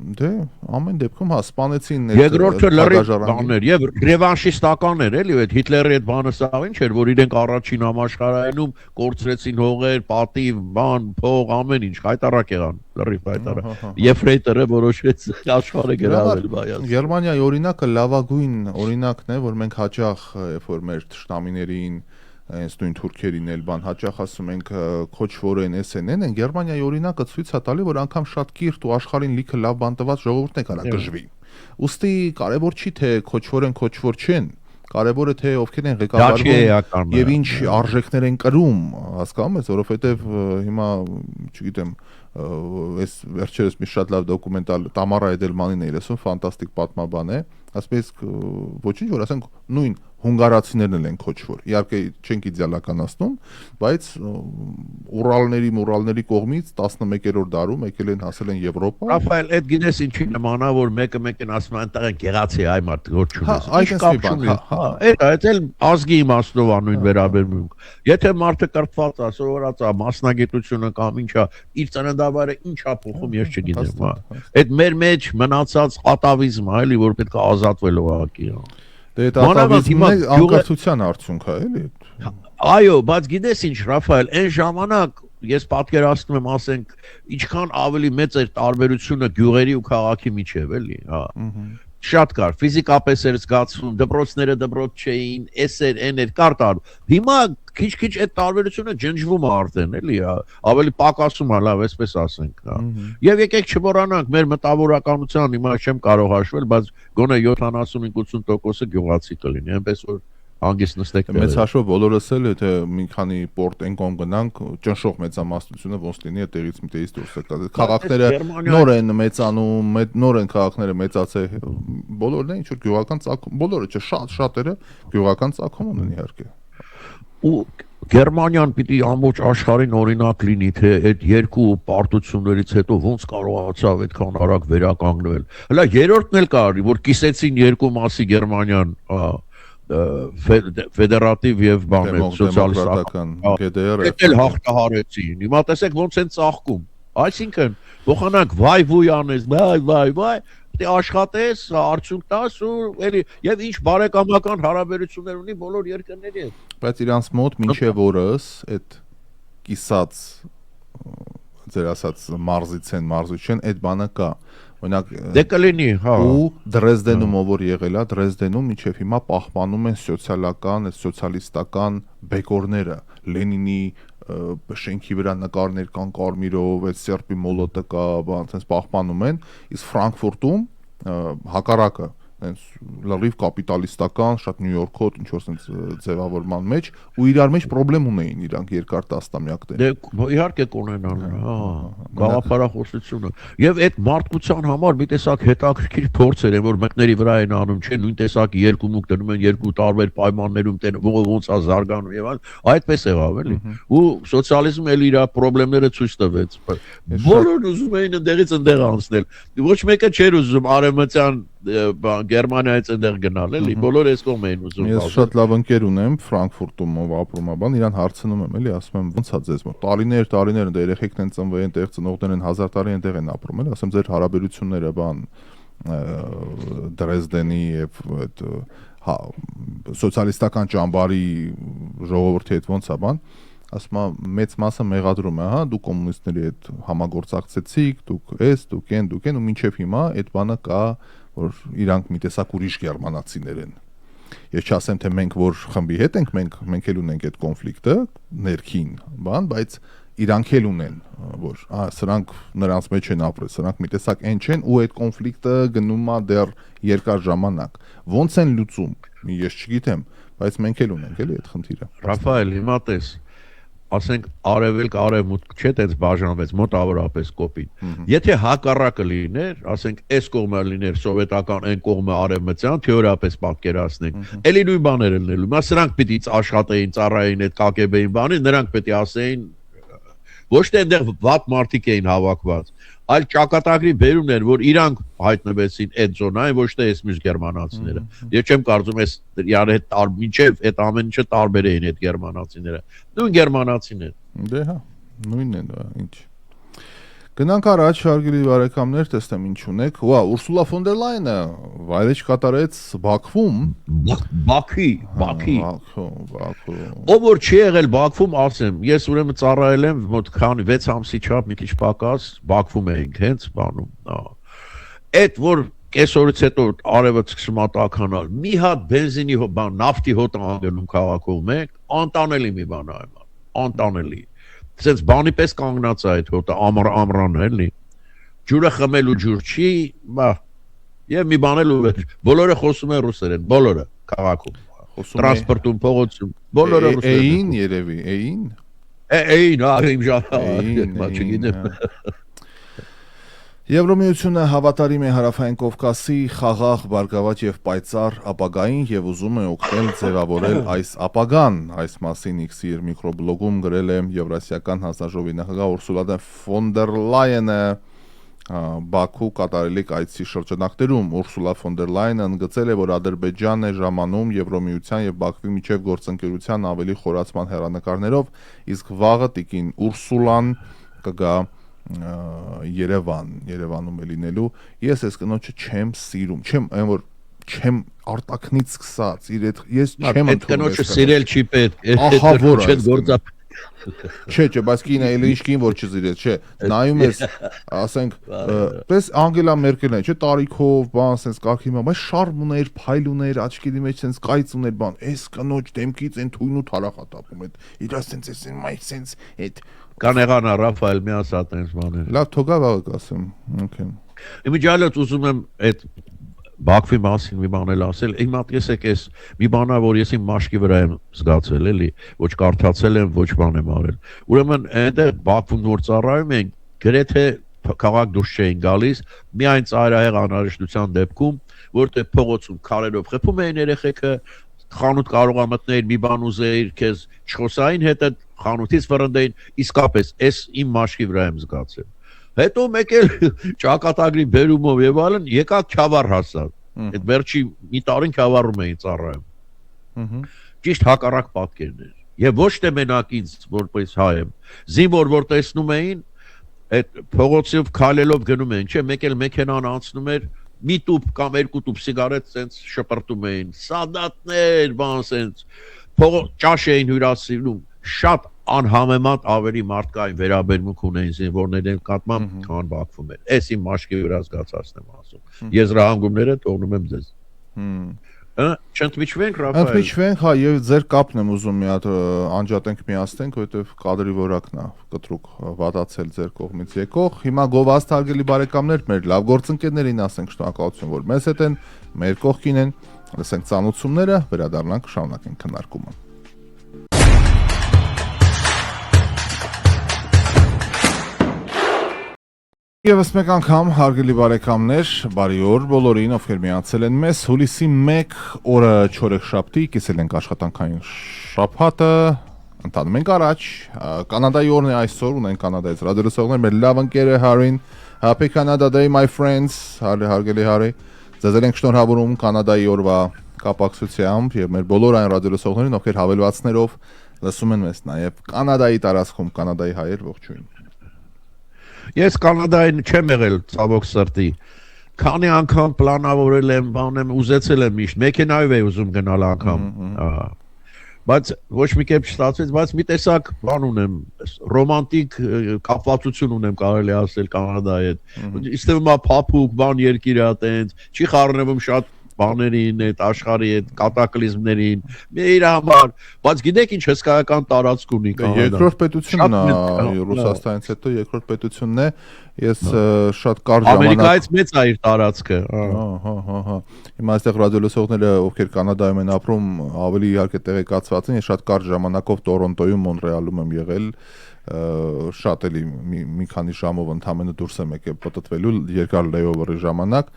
[SPEAKER 1] դե ամեն դեպքում հա սպանեցին
[SPEAKER 2] երկրորդը լրիվ բաներ եւ ռևանշիստական էր էլի այդ Հիտլերի այդ բանը սա ինչ էր որ իրենք առաջին համաշխարհայինում կորցրեցին հողեր, պատիվ, բան, փող, ամեն ինչ հայտարարակ եղան լրիվ հայտարարակ Եֆրեյտերը որոշեց աշխարհը գրավել բայած
[SPEAKER 1] Գերմանիայի օրինակը լավագույն օրինակն է որ մենք հաճախ երբ որ մեր թշնամիներին այնց նույն թուրքերին էլ բան հաճախ ասում ենք քոչվորեն SNN են Գերմանիայի օրինակը ցույց է տալի որ անգամ շատ կիրթ ու աշխարհին լիքը լավ բան տված ժողովուրդն է կարա գժվի ուստի կարևոր չի թե քոչվորեն քոչվոր չեն կարևորը թե ովքեր են ղեկավարում եւ ինչ արժեքներ են կրում հասկանում ես որովհետեւ հիմա չգիտեմ այս վերջերս մի շատ լավ դոկումենտալ Տամարա Էդելմանին է լսում ֆանտաստիկ պատմաբան է ասես ոչինչ որ ասենք նույն հունգարացիներն են քոչվոր իհարկե չենք իդեալականացնում բայց Ուրալների կողմից 11-րդ դարում եկել են հասել են Եվրոպա
[SPEAKER 2] Ռաֆայել այդ գինես ինչի նմանա որ մեկը ասում է այնտեղ գեղացի այ մարդ որ չունես
[SPEAKER 1] այս կապ չունի
[SPEAKER 2] այդ էլ ազգի իմաստով անույն վերաբերմունք եթե մարդը կրթված է սովորած է մասնագիտությունը կամ ինչա իր ծննդավայրը ինչա փոխում ես չգիտեմ այդ մեր մեջ մնացած ատավիզմը էլի որ պետք է ազատվել ուղղակի
[SPEAKER 1] Դե դա ատավիզմն է անկրթության արդյունք է էլի
[SPEAKER 2] Այո, բայց գիտես ինչ Ռաֆայել, այն ժամանակ ես պատկերացնում եմ, ասենք, ինչքան ավելի մեծ էր տարբերությունը գյուղերի ու քաղաքի միջև, էլի, հա։ Շատ կար, ֆիզիկապես էր զգացվում, դպրոցները դպրոց չէին, էսեր, էներ, կար։ Հիմա քիչ-քիչ այդ տարբերությունը ջնջվում է արդեն, էլի, ավելի պակասում է, լավ, այսպես ասենք, հա։ Եվ եկեք չմոռանանք, մեր մտավորականության հիմա չեմ կարող հաշվել, բայց գոնե 70-80%-ը գյուղացի կլինի, այնպես որ հանգիստ նստեք։
[SPEAKER 1] Մեծ հաշվով բոլորս էլ եթե մի քանի պորտեն կոմ գնանք, ճնշող մեծամասնությունը ոնց լինի այդտեղից մի տեից դուրս է գալիս։ Քաղաքները նոր են մեծանում, նոր են քաղաքները մեծացել, բոլորն են ինչ որ գյուղական ծագում, բոլորը չէ, շատերը գյուղական ծագում ունեն իհարկե։
[SPEAKER 2] Ու Գերմանիան պիտի ամբողջ աշխարհին օրինակ լինի, թե այդ երկու պարտություններից հետո ոնց կարողացավ այդքան արագ վերականգնվել։ Հələ երրորդն էլ կար, որ կիսեցին երկու մասի Գերմանիան, ֆեդերատիվ եւ սոցիալիստական
[SPEAKER 1] GDR-ը
[SPEAKER 2] էլ հաղթահարեցին։ Հիմա տեսեք ոնց են ծաղկում։ Այսինքն փոխանակ վայ անես, վայ դե աշխատես, արդյունք տաս ու էլի եւ ինչ բարեկամական հարաբերություններ ունի բոլոր երկրների հետ։
[SPEAKER 1] Բայց իրանց մոտ մինչեւ օրս այդ կիսած ձեր ասած մարզիչեն այդ բանը կա։ Օրինակ
[SPEAKER 2] դե կլինի, հա։
[SPEAKER 1] Ու Դրեզդենում ով որ եղել է, Դրեզդենում մինչեւ հիմա պահպանում են սոցիալական, սոցիալիստական բեկորները, Լենինի շենքի վրա նկարներ կան կարմիրով, այդ սերպի մոլոտը կա, բան այնպես պահպանում են, իսկ Ֆրանկֆուրտում հակառակը այնց լրիվ կապիտալիստական, շատ Նյու Յորքոտ ինչ որ այնց ձևավորման մեջ ու իրար մեջ խնդրեմ ունեին իրանք երկար տասնամյակներ։
[SPEAKER 2] Դե իհարկե կունենան, հա, գաղափարախոսությունը։ Եւ այդ մարդկության համար մի տեսակ հետաքրքիր փորձեր են, որ մեկների վրա են անում, չէ, նույն տեսակի երկու մուկ դնում են երկու տարբեր պայմաններում, ոնց է զարգանում եւ այլն, այդպես եղավ էլի։ Ու սոցիալիզմը էլ իր խնդիրները ցույց տվեց։ Բոլորն ուզում էին ընդեղից ընդեղ անցնել։ Ոչ մեկը չէր ուզում արևմտյան Գերմանիայից այնտեղ գնալ էլի, բոլորը այս կողմ էին ուզում։
[SPEAKER 1] Ես շատ լավ ընկեր ունեմ Ֆրանկֆուրտում ով ապրում է, բան իրան հարցնում եմ էլի, ասում եմ ո՞նց է ձեզ մոտ։ Տարիներ ընդ երեխեքն են ծնվել, այնտեղ ծնողներն են 1000 տարի այնտեղ են ապրում էլի, ասում ձեր հարաբերությունները բան Դրեզդենի եւ այդ սոցիալիստական ճամբարի ժողովրդի հետ ոնց է բան, ասում է մեծ մասը մեղադրում է, հա, դու կոմունիստների հետ համագործակցեցիք, դուք են ու մինչեւ հիմա այդ բանը կա որ իրանք մի տեսակ ուրիշ գերմանացիներ են։ Ես չասեմ թե մենք որ խմբի հետ ենք, մենք էլ ունենք այդ կոնֆլիկտը ներքին, բան, բայց իրանք էլ ունեն, որ սրանք նրանց մեջ են ապրել, սրանք մի տեսակ այն չեն ու այդ կոնֆլիկտը գնում է դեռ երկար ժամանակ։ Ոնց են լուծում, ես չգիտեմ, բայց մենք էլ ունենք էլի այդ խնդիրը։
[SPEAKER 2] Ռաֆայել, հիմա տես ասենք արևելք արևմուտք չէ դες բաժանվեց մոտավորապես կոպիտ եթե հակառակը լիներ ասենք այս կողմը լիներ սովետական այն կողմը արևմտյան թեորիապես պատկերացնենք էլի նույն բաները լինելու հիմա սրանք պիտի աշխատեին ծառայեին այդ կակեբեին բանի նրանք պետք է ասեին ոչ թե այնտեղ վատ մարդիկ էին հավաքված այլ ճակատագրի բերումներ որ իրանք հայտնվեցին այդ զոնային ոչ թե այս մյուս գերմանացիները ես չեմ կարծում այս իրար հետ մինչև այդ ամեն ինչը տարբեր էին այդ գերմանացիները նույն գերմանացիներ
[SPEAKER 1] դե հա նույնն են ինչ գնանք առաջ հարգելի բարեկամներ տեսնեմ ինչ ունեք վա Ուրսուլա ֆոն դեր Լայնը վայրեջ կատարեց Բաքվում
[SPEAKER 2] Բաքվի ով որ չի եղել Բաքվում ասեմ ես ուրեմն ծառայել եմ մոտ քանի 6 ամսի չափ մի քիչ պակաս Բաքվում էինք հենց բանում այդ որ կեսօրից հետո արևը սկսում է տաքանալ մի հատ բենզինի բան նավթի հոտ անգնում քաղաքում մեկ անտանելի մի բան է անտանելի Սենց բանի պես կանգնած է այդ հոտը ամրան էլի ջուրը խմելու ջուր չի բա եւ մի բան էլ բոլորը խոսում են ռուսերեն բոլորը քաղաքում տրանսպորտում փողոցում բոլորը ռուսերեն
[SPEAKER 1] էին երևի էին
[SPEAKER 2] իմ ժառանգ չգիտեմ
[SPEAKER 1] Եվրոմիությունը հավատարիմ է Հարավային Կովկասի խաղաղ, բարգավաճ եւ պայծառ ապագային եւ ուզում է օգնել ձևավորել այս ապագան։ Այս մասին X-ի իր միկրոբլոգում գրել է Եվրասիական հանձնաժողովի նախագահ Ուրսուլա ֆոն դեր Լայենը Բաքու կատարելիք այցի շրջանակներում Ուրսուլա ֆոն դեր Լայենը ընդգծել է, որ Ադրբեջանն է ժամանում Եվրոմիության եւ Բաքվի միջև գործընկերության ավելի խորացման հեռանկարներով, իսկ վաղը տիկին Ուրսուլան կգա Երևանում է լինելու ես այս կնոջը չեմ սիրում չեմ այն որ չեմ արտակնից սկսած ես չեմ
[SPEAKER 2] այդ կնոջը սիրել չի պետք
[SPEAKER 1] ահա որ չէ բայց կինը էլ ինչ կին որ չսիրեց չէ նայում ես ասենք պես Անգելա Մերկելն է չէ տարիքով բան sense կարգի մա բայց շարմ ուներ փայլ ուներ աչքերի մեջ sense կայծ ուներ բան այս կնոջ դեմքից այն թույնու թարախատապում այդ իր sense այդ
[SPEAKER 2] Կանեղանա Ռաֆայել մի ասա տենց բաներ։
[SPEAKER 1] Լավ թողա վաղը կասեմ։ Okay։
[SPEAKER 2] Իմիջիալից ուզում եմ այդ Բաքվի մասին մի բան էլ ասել, իմ մոտ եսեք էս մի բանա, որ ես իմ մաշկի վրա եմ զգացել, էլի, ոչ կարդացել եմ, ոչ բան եմ արել։ Ուրեմն այնտեղ Բաքվում որ ծառայում ենք, գրեթե քաղաք դուրս չէին գալիս, միայն ծայրահեղ անհրաժեշտության դեպքում, որտեղ փողոցում քարերով խփում էին երեխեքը, խանութ կարող է մտնել մի բան ուզեիր, քեզ չխոսային հետը խանութից վրընդեին, իսկապես էս իմ մաշկի վրա եմ զգացել։ Հետո մեկ էլ ճակատագրի բերումով եւ այլն եկա Քյավառ հասա։ Այդ վերջի մի տարին Քյավառում էին ծառայում։ Ճիշտ հակառակ պատկերներ։ Եվ ոչ թե մենակ ինձ որպես հայ եմ։ Զինվոր որ տեսնում էին, այդ փողոցով քայլելով գնում էին, չէ, մեկ էլ մեքենան անցնում էր, մի տուփ կամ երկու տուփ սիգարետ սենց շպրտում էին։ Սադատներ, բան սենց ճաշ էին հյուրասիրում, շատ անհամեմատ ավելի մարդկային վերաբերմունք ունեն զինվորների նկատմամբ, քան Բաքվում էր։ Էս իմ մաշկի վրա զգացածն եմ ասում։ Եզրահանգումները թողնում եմ ձեզ։ Չընդմիջվենք, Ռաֆայել։
[SPEAKER 1] Ընդմիջվենք, հա, եւ ձեր կապն եմ ուզում մի հատ անջատենք միացնենք, որովհետեւ կադրի որակն է կտրուկ վատացել ձեր կողմից եկող։ Հիմա գովաստ հարգելի բարեկամներ, մեր լավ գործընկերներին ասենք շնորհակալություն, որ մեզ հետ են, մեր կողքին են, լսենք ծանոթությունները, վերադառնանք, շարունակենք քննարկումը։ Եվս մեկ անգամ հարգելի բարեկամներ, բարի օր բոլորին, ովքեր միացել են մեզ, հուլիսի 1 օրը չորեքշաբթի, կիսել ենք աշխատանքային շաբաթը, ընթանում ենք առաջ, Կանադայի օրն է այսօր, ունենք Կանադայից ռադիոլսողներ, մեր լավ ընկերը Հարին, Happy Canada Day my friends, հարգելի Հարի, ձեզ ենք շնորհավորում Կանադայի օրվա կապակցությամբ եւ մեր բոլոր այն ռադիոլսողներին, ովքեր հավելվածներով լսում են մեզ, նաեւ Կանադայի տարածքում, Կանադայի հայեր ողջույն։
[SPEAKER 2] Ես Կանադային չեմ եղել ցավոք սրտի։ Քանի անգամ պլանավորել եմ, բան եմ ուզեցել եմ միշտ, մեքենայով եմ ուզում գնալ անգամ։ Բայց ոչ մի կերպ չստացվեց, բայց մի տեսակ բան ունեմ, ռոմանտիկ կապվածություն ունեմ, կարելի ասել Կանադայի հետ։ Իստեղ մա փափուկ բան երկիր է այտենց, չի խառնվում շատ բաներին, այդ աշխարհի այդ կատակլիզմներին, իր համար, բայց գիտեք ինչ հսկայական տարածք ունի Կանադան։
[SPEAKER 1] Երկրորդ պետությունն է, Ռուսաստանից հետո երկրորդ պետությունն է, ես շատ կարճ ժամանակ
[SPEAKER 2] Ամերիկայից մեծ է իր տարածքը։
[SPEAKER 1] Հա։ Հիմա այստեղ ռադիոլսողները, ովքեր Կանադայում են ապրում, ավելի իհարկե տեղեկացված են, ես շատ կարճ ժամանակով Տորոնտոյում, Մոնրեալում եմ եղել, շատ էլի մի քանի ժամով ընդամենը դուրս եմ եկել պատտվելու երկար լեյովերի ժամանակ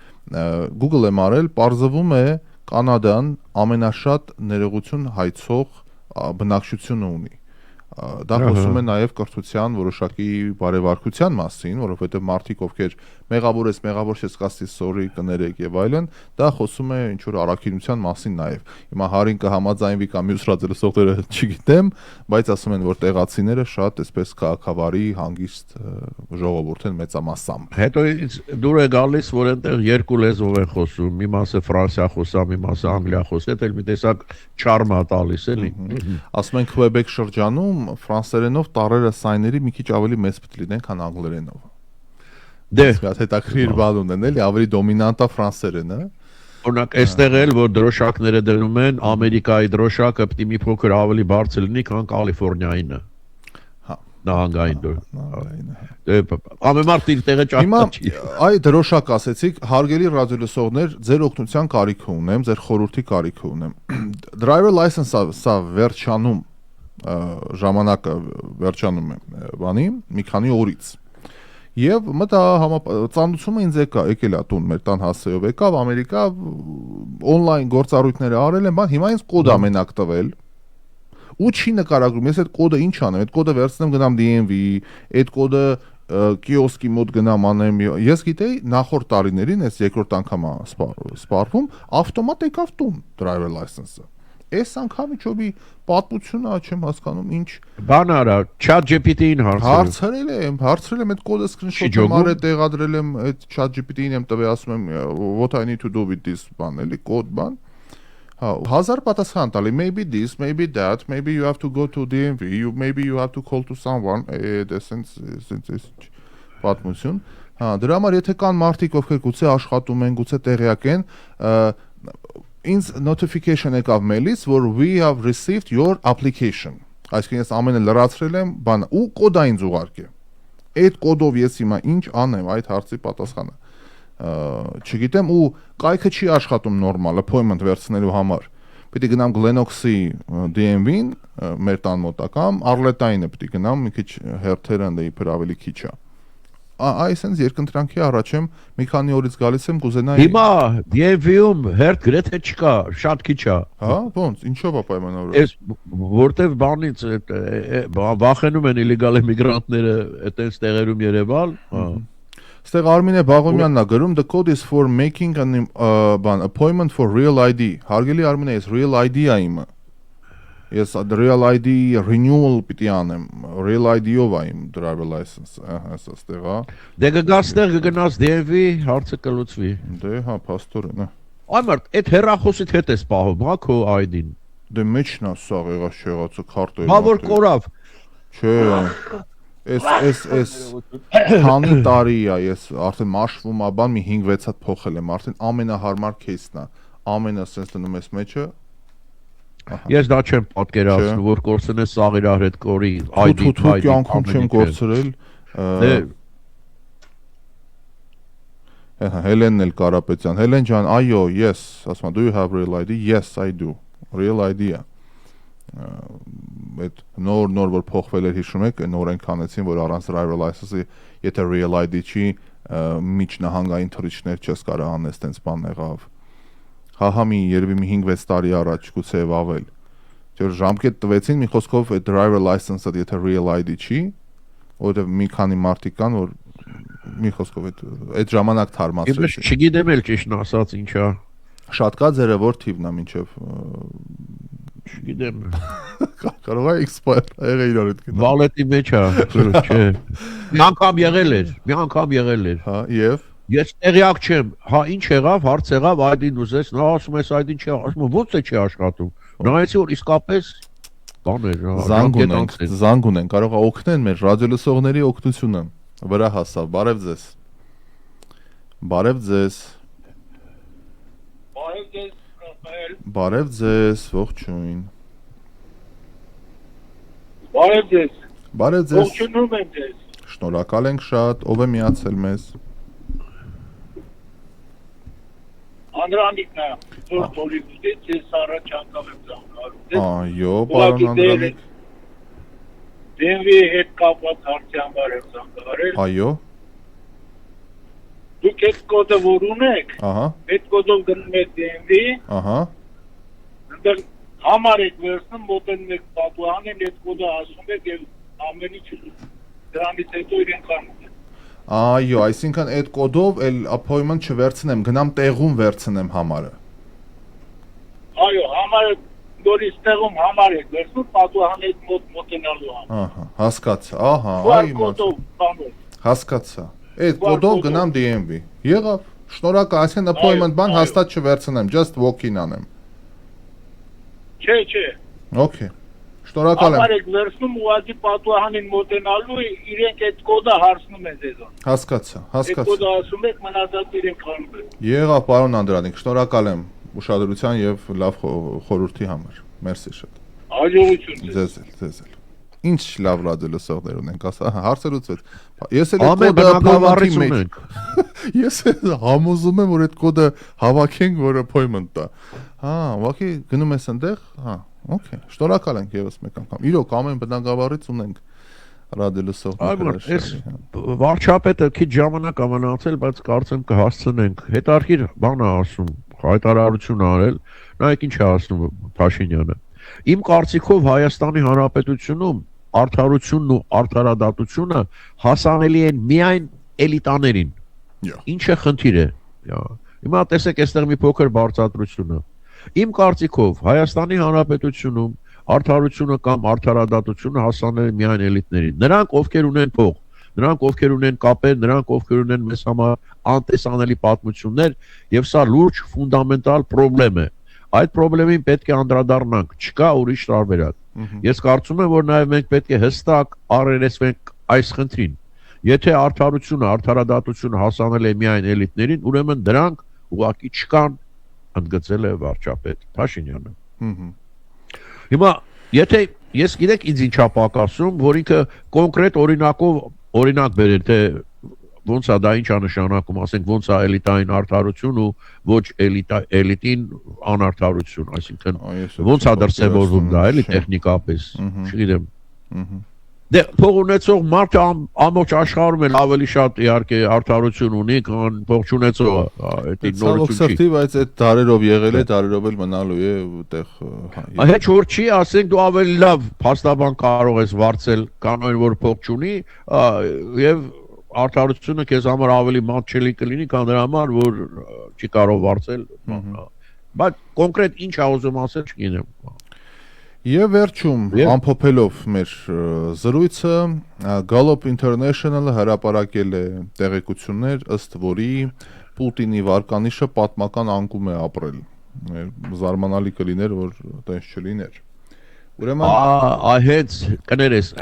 [SPEAKER 1] Google եմ արել, պարզվում է Կանադան ամենաշատ ներողություն հայցող բնակչությունը ունի դա խոսում է նաև կրթության որոշակի բարեվարկության մասին, որովհետև մարդիկ ովքեր մեղավոր չես կասի sorry կներեք եւ այլն, դա խոսում է ինչ որ առաքինության մասին նաև։ Հիմա հարին կհամաձայնվի կամ մյուս ռադիոլսողները չգիտեմ, բայց ասում են որ տեղացիները շատ այսպես քաղաքավարի հանգիստ ժողովուրդ են մեծամասամբ։
[SPEAKER 2] Հետո դուր է գալիս, որ այնտեղ երկու լեզվով են խոսում, մի մասը ֆրանսիա խոսա, մի մասը անգլիա խոսա, դա էլ մի տեսակ չարմա տալիս էլի։
[SPEAKER 1] Ասում են Քվեբեկ շրջանում ֆրանսերենով տառերը սայների մի քիչ ավելի մեծ պետք լինեն, քան անգլերենով։
[SPEAKER 2] Դե,
[SPEAKER 1] հետաքրիր բան ունեն, էլի ավելի դոմինանտա ֆրանսերենը։
[SPEAKER 2] Օրինակ, այստեղ էլ որ դրոշակները դնում են, Ամերիկայի դրոշակը պետք է մի փոքր ավելի բարձր լինի, քան Կալիֆոռնիայինը։
[SPEAKER 1] Հա,
[SPEAKER 2] նահանգային դուր։
[SPEAKER 1] նահանգային։
[SPEAKER 2] Ամեմարդ իր տեղը ճանաչի։
[SPEAKER 1] Այ դրոշակ ասեցիք, հարգելի ռադիոլսողներ, ձեր օգնության կարիք ունեմ, ձեր խորհրդի կարիք ունեմ։ Driver license-ը սա վերջանում ժամանակը վերջանում է բանի մի քանի օրից եւ մտա ծանոթությունը ինձ եկել է տուն մեր տան հասեով եկավ Ամերիկա on-line գործառույթները արել են բան հիմա ինձ կոդ ամենակ տվել ու չի նկարագրում ես այդ կոդը ինչ անեմ այդ կոդը վերցնեմ գնամ DMV այդ կոդը կիոսկի մոտ գնամ անեմ ես գիտեի նախորդ տարիներին այս երկրորդ անգամ սպառվում ավտոմատ եկավ տուն driver license-ը Այս անգամ իջովի պատմությունը չեմ հասկանում ինչ
[SPEAKER 2] բան արա ChatGPT-ին
[SPEAKER 1] հարցրել եմ այդ կոդը screenshot-ը մարել տեղադրել եմ այդ ChatGPT-ին եմ տվել ասում եմ what I need to do with this բան էլի կոդ բան հա 1000 պատասխան տալի maybe this maybe that maybe you have to go to DMV maybe you have to call to someone since պատմություն հա դրա համար եթե կան մարդիկ ովքեր գուցե աշխատում են գուցե տեղյակ են ինձ notification եկավ mail-ից, որ we have received your application։ Այսինքն ես ամենը լրացրել եմ, բան ու կոդ է ինձ ուղարկե։ Այդ կոդով ես հիմա ինչ անեմ, այդ հարցի պատասխանը։ չգիտեմ ու կայքը չի աշխատում նորմալ appointment վերցնելու համար։ Պիտի գնամ Glenox-ի DMV-ին, մեր տան մոտակամ, Arleta-ինը պիտի գնամ, մի քիչ հերթերը ընդ իբր ավելի քիչ է։ Այսինքն երկընտրանքի առաջ եմ, մի քանի օրից գալիս եմ կուզենայի։
[SPEAKER 2] Հիմա DMV-ում հերթ գրեթե չկա, շատ քիչ է։
[SPEAKER 1] Հա, ոնց, ինչով է պայմանավորված։
[SPEAKER 2] Էս որտեվ բանից վախենում են իլեգալ էմիգրանտները այտենց տեղերում երևալ, հա։
[SPEAKER 1] Ստեղ Արմինե Բաղոմյանն է գրում the code is for making an appointment for real ID. Հարգելի Արմինե, ես real ID է իմը։ Ես real ID renewal պիտի անեմ, real ID-ով է իմ driver license, հեսա ստեղ է։
[SPEAKER 2] Դե գնաս ստեղ գնաս DMV, հարցը կլուծվի։
[SPEAKER 1] Դե հա, փաստորեն է։
[SPEAKER 2] Այ մարդ, այդ հեռախոսիդ հետ էս պահում, հա քո ID-ն։
[SPEAKER 1] Դե մեջն է սա եղած չեղածը քարտը։
[SPEAKER 2] Հա որ կորավ։
[SPEAKER 1] Չէ։ Էս քանի տարի է, ես արդեն մաշվում ա բան մի 5-6 հատ փոխել եմ, արդեն ամենահարմար кейսն է, ամենը sense դնում ես մեջը։
[SPEAKER 2] Ես դա չեմ պատկերացնում, որ կորցնես սաղ իրար հետ կորի ID,
[SPEAKER 1] կյանքում չեմ կորցրել։ Հելենն էլ Կարապետյան, Հելեն ջան, այո, yes, ասում do you have real ID? Yes, I do. Real ID-ը։ Այդ նոր որ փոխվել էր հիշում եք, նորենք անեցին, որ առանց driver license-ի, եթե real ID չի, միջնահանգային թռիչքներ չես կարող անես, տենց բան եղավ։ Հա մի երևի մի 5-6 տարի առաջ գուցե ավել։ Չէ՞ ժամկետ տվեցին, մի խոսքով այդ driver license-ը եթե real ID չի, որովհետև մի քանի մարդիկ կան, որ մի խոսքով այդ ժամանակ թարմացրեցին։
[SPEAKER 2] Ես չգիտեմ էլ ճիշտն ասած ինչա։
[SPEAKER 1] Շատ կա ձերը որ թիվն է մինչև
[SPEAKER 2] չգիտեմ։
[SPEAKER 1] Կարող է expire եղել իրար հետ գնա։
[SPEAKER 2] Վալետի մեջ է, չէ։ Մի անգամ եղել էր։
[SPEAKER 1] Հա, եւ
[SPEAKER 2] Ես տեղյակ չեմ, հա ինչ եղավ, հարց եղավ, ID-ն ուզես, նա ասում է ID-ն չի, ասում ոնց է չի աշխատում։ Նայեցի որ իսկապես բան էր,
[SPEAKER 1] զանգ ունենք, կարող է օգնեն մեր ռադիոլսողների օգնությունը։ Վրա հասավ, բարև ձեզ։ Բարև ձեզ։ Բարև ձեզ, ողջույն։
[SPEAKER 3] Բարև ձեզ։
[SPEAKER 1] Բարև ձեզ։
[SPEAKER 3] Ողջունում եմ ձեզ։
[SPEAKER 1] Շնորհակալ ենք շատ, ով է միացել մեզ։
[SPEAKER 3] Անդրանիկն է, որ Հոլիվուդից ես առաջ անգամ եմ զանգարում։
[SPEAKER 1] Այո, պարոն Անդրանիկ։
[SPEAKER 3] BMW հետ կապված հարցի համար եմ զանգարել։
[SPEAKER 1] Այո։
[SPEAKER 3] Դուք այդ կոդը որ ունեք,
[SPEAKER 1] Ահա։
[SPEAKER 3] այդ կոդով գնում եք BMW,
[SPEAKER 1] Ահա։
[SPEAKER 3] այնտեղ համար եք վերցնում, մոտենում եք պատուհանին, այդ կոդը ասում եք եւ ամեն ինչ դրանից հետո իրեն կանոն։
[SPEAKER 1] Այո, այսինքն այդ կոդով էլ appointment չվերցնեմ, գնամ տեղում վերցնեմ համարը։
[SPEAKER 3] Այո, համարը դորից տեղում համար եք վերցնում, պատուհանի հետ մոտենալու համար։
[SPEAKER 1] Ահա, հասկացա, ահա, այ
[SPEAKER 3] կոդով բանով։
[SPEAKER 1] հասկացա։ Այդ կոդով գնամ DMV։ Եղավ, շնորհակալ, այսինքն appointment բան հաստատ չվերցնեմ, just walk-in անեմ։
[SPEAKER 3] Չէ։
[SPEAKER 1] Okay։ Շնորհակալ եմ։
[SPEAKER 3] Համար եք վերցնում ուղղակի պատուհանին մոտենալու, իրենք այդ կոդը հարցնում են ձեզան։
[SPEAKER 1] Հասկացա։
[SPEAKER 3] Այդ կոդը ասում եք, մնացած իրենք հարցնում են։
[SPEAKER 1] Եղավ, պարոն Անդրանիկ, շնորհակալ եմ ուշադրության եւ լավ խորհրդի համար։ Մերսի շատ։
[SPEAKER 3] Հաջողություն։
[SPEAKER 1] Ձեզ էլ։ Ինչ լավ ռադիոլսողներ ունենք, ասա, հարցը լուծվեց։ Ես էլ
[SPEAKER 2] այդ կոդը բնականաբարից ունենք։
[SPEAKER 1] Ես համոզում եմ, որ այդ կոդը հավաքենք, որ appointment տա։ Հա, ուղղակի գնում ես այնտեղ, հա, okay, շնորհակալ ենք եւս մեկ անգամ։ Իրոք ամեն բնականաբարից ունենք ռադիոլսողներ։
[SPEAKER 2] Այս վարչապետը քիչ ժամանակ է մնացել, բայց կարծեմ կհասցնենք։ Հետարքիր բան է ասում, հայտարարություն արել, նայեք ինչ է ասում Փաշինյանը։ Իմ կարծիքով Հայաստանի Հանրապետությունում արդարությունն ու արդարադատությունը հասանելի են միայն էլիտաներին։ Ինչ է խնդիրը։ Հիմա տեսեք այստեղ մի փոքր բարձրացությունը։ Իմ կարծիքով Հայաստանի Հանրապետությունում արդարությունը կամ արդարադատությունը հասանելի է միայն էլիտներին։ Նրանք ովքեր ունեն փող, նրանք ովքեր ունեն կապեր, նրանք ովքեր ունեն մեզ համար անտեսանելի պատմություններ, եւ սա լուրջ ֆունդամենտալ խնդրեմ է։ Այդ խնդրին պետք է անդրադառնանք, չկա ուրիշ տարբերակ։ Ես կարծում եմ, որ նաև մենք պետք է հստակ առերեսվենք այս խնդրին։ Եթե արդարությունը, արդարադատությունը հասանել է միայն էլիտներին, ուրեմն դրանք ուղղակի չկան, ընդգծել է վարչապետ Փաշինյանը։ Հիմա եթե ես գիտեք ինձ ինչա պակասում, որ ինքը կոնկրետ օրինակ բերել, թե ոնց է դա ինչ է նշանակում, ասենք ոնց է էլիտային արդարություն ու ոչ էլիտին անարդարություն, այսինքն ոնց է դրսևորվում դա էլի տեխնիկապես, չգիտեմ։ Դե փող ունեցող մարդը ամբողջ աշխարհում էլ ավելի շատ իհարկե արդարություն ունի, քան փող չունեցողը, դա նորություն չի։
[SPEAKER 1] Բայց այդ դարերով եղել է, դարերով էլ մնալու է այդտեղ։
[SPEAKER 2] Հեչ որ չի, ասենք դու ավելի լավ փաստաբան կարող ես վարձել, քան այն որ փող չունի, եւ արդարությունը քեզ համար ավելի մատչելի կլինի, քան դրա համար որ չի կարող վարձել։ Բայց կոնկրետ ինչ է ուզում ասել, չգիտեմ։
[SPEAKER 1] Եվ վերջում ամփոփելով մեր զրույցը Gallup International-ը հրապարակել է տեղեկություններ, ըստ որի Պուտինի վարկանիշը պատմական անկում է ապրել։ Զարմանալի կլիներ, որ տենց չլիներ։
[SPEAKER 2] Ուրեմն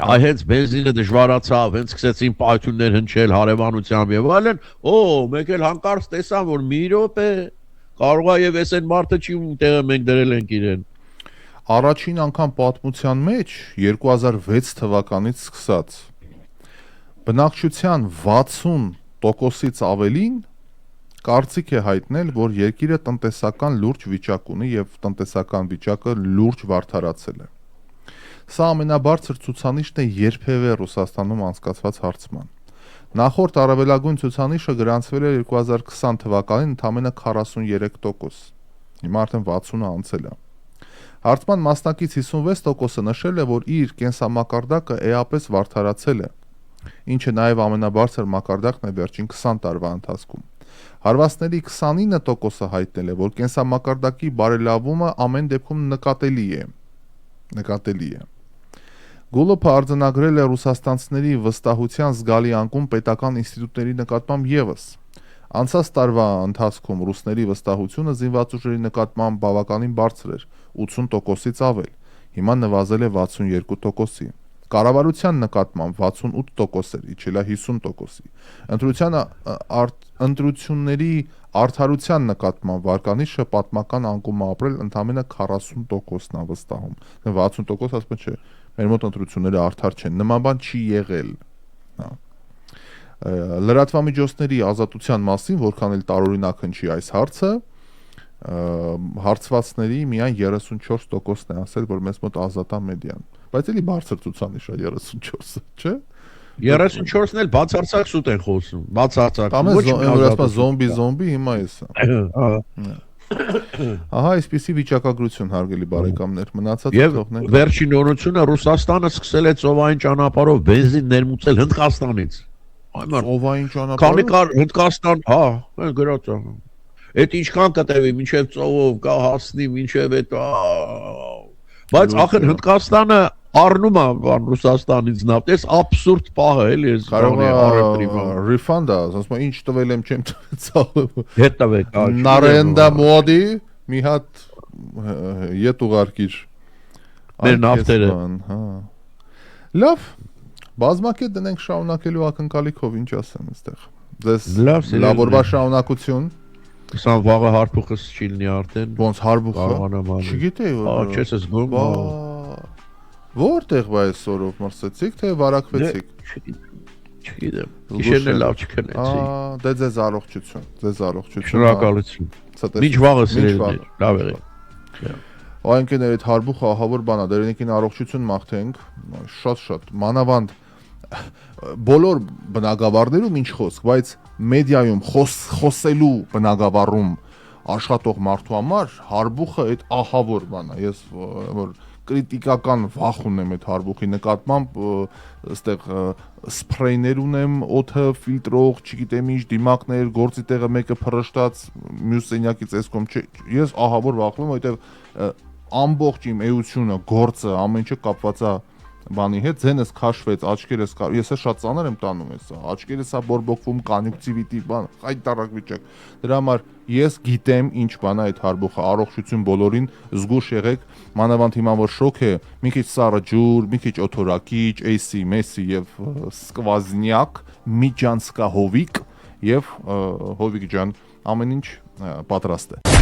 [SPEAKER 2] այհենց բենզինը դժվարացավ, հենց սկսեցին պայթյուններ հնչել հարևանությամբ եւ այլն, մեկ էլ հանկարծ տեսան, որ մի րոպե կարող է եւ էս այն մարդը չի ում տեղը մենք դրել ենք իրեն։
[SPEAKER 1] Առաջին անգամ պատմության մեջ 2006 թվականից սկսած բնակչության 60%-ից ավելին կարծիք է հայտնել, որ երկիրը տնտեսական լուրջ վիճակ ունի եւ տնտեսական վիճակը լուրջ վարդարացել է։ Սա ամենաբարձր ցուցանիշն է երբևէ Ռուսաստանում անցկացված հարցման։ Նախորդ առավելագույն ցուցանիշը գրանցվել է 2020 թվականին ընդամենը 43%։ Հիմա արդեն 60-ը անցել է։ Հարցման մասնակից 56%-ը նշել է, որ իր կենսամակարդակը էապես վարդարացել է, ինչը նաև ամենաբարձր մակարդակն է վերջին 20 տարվա ընթացքում։ Հարվածների 29%-ը հայտնել է, որ կենսամակարդակի բարելավումը ամեն դեպքում նկատելի է։ Gallup-ը արձանագրել է ռուսաստանցիների վստահության զգալի անկում պետական ինստիտուտների նկատմամբ ևս։ Անցած տարվա ընթացքում ռուսների վստահությունը զինված ուժերի նկատմամբ բավականին բարձր էր, 80%-ից ավել, հիմա նվազել է 62%-ի։ Կառավարության նկատմամբ 68% էր, իջել է 50%-ի։ Ընտրությունների արդարության նկատմամբ վարկանիշը պատմական անկում է ապրել, ընդամենը 40%-ն է վստահում։ 60% ասում չէ, մեր մոտ ընտրությունները արդար չեն, նման բան չի եղել։ Լրատվամիջոցների ազատության մասին, որքան էլ տարօրինակ հնչի այս հարցը, հարցվածների միայն 34%-ն է ասել, որ մեզ մոտ ազատ է մեդիան։ Բայց էլի բարձր ցուցանիշ է 34-ը, չէ՞։
[SPEAKER 2] 34-ն էլ բացարձակ սուտ են խոսում, բացարձակ։
[SPEAKER 1] Ոչ զոմբի հիմա էսա։ Ահա այսպիսի վիճակագրություն, հարգելի բարեկամներ, մնացածը թողնենք։
[SPEAKER 2] Եվ վերջին նորությունը Ռուսաստանը սկսել է ծովային ճանապարհով բենզին ներմուծել Հնդկաստանից։
[SPEAKER 1] Ծովային ճանապարհով։
[SPEAKER 2] Քանի կար Հնդկաստան, գրած է։ Այդ ինչքան կտևի, մինչև ծովով կա հասնի, մինչև այդ բայց ախր Հնդկաստանը առնում է Ռուսաստանից նավթ, այս աբսուրդ պահը էլի էս
[SPEAKER 1] refund է, ասում եմ ինչ տվել եմ, չեմ տվել։
[SPEAKER 2] Հետ տվեք,
[SPEAKER 1] Նարենդա Մոդի մի հատ ետ ուղարկիր
[SPEAKER 2] մեր նավթերը։
[SPEAKER 1] Լավ, բազմակետ դնենք շարունակելու ակնկալիքով, ինչ ասեմ այստեղ։ Ձեզ լավ օրվա շարունակություն։
[SPEAKER 2] Սա վաղը հարբուխս չի լինի արդեն։
[SPEAKER 1] Ոնց հարբուխը։ Չգիտեի որ։
[SPEAKER 2] Չես զգում։
[SPEAKER 1] Որտեղ բա այսօրով մրսեցիք, թե վարակվեցիք։
[SPEAKER 2] Չգիտեմ։ Գիշերն էլ լավ չքնեցի։
[SPEAKER 1] Դե ձեզ առողջություն, ձեզ առողջություն։
[SPEAKER 2] Շնորհակալություն։ Մինչ վաղը սիրելի, լավ եղեք։
[SPEAKER 1] Այնքան այդ հարբուխը ահավոր բան է, դերենիկին առողջություն մաղթենք, շատ մանավանդ բոլոր բնակավարներում ինչ խոսք, բայց մեդիայում խոսելու բնակավարում աշխատող մարդու համար հարբուխը այդ ահավոր բան է։ Ես որ կրիտիկական վախ ունեմ այդ հարբուխի նկատմամբ, այստեղ սփրեյներ ունեմ, օդը ֆիլտրող, չգիտեմ ինչ, դիմակներ, գործի տեղը մեկը փռշտաց, մյուս սենյակից էսկոմ չէ։ Ես ահավոր վախում եմ, որովհետև ամբողջ իմ էությունը, գործը, ամեն ինչը կապված է բանի հետ, ձենս քաշվեց, աչքերս ես շատ ծանր եմ տանում էսա, աչքերս է բորբոքվում, կոնյունկտիվիտի բան, հայտարարակ վիճակ։ Դրա համար ես գիտեմ ինչ բան է այդ հարբուխը, առողջություն բոլորին, զգուշ եղեք, մանավանդ հիմա որ շոկ է, մի քիչ սառը ջուր, մի քիչ օթորակիչ, AC, մեսի եւ սկվազնյակ, միջանցքա հովիկ եւ հովիկ ջան, ամեն ինչ պատրաստ է։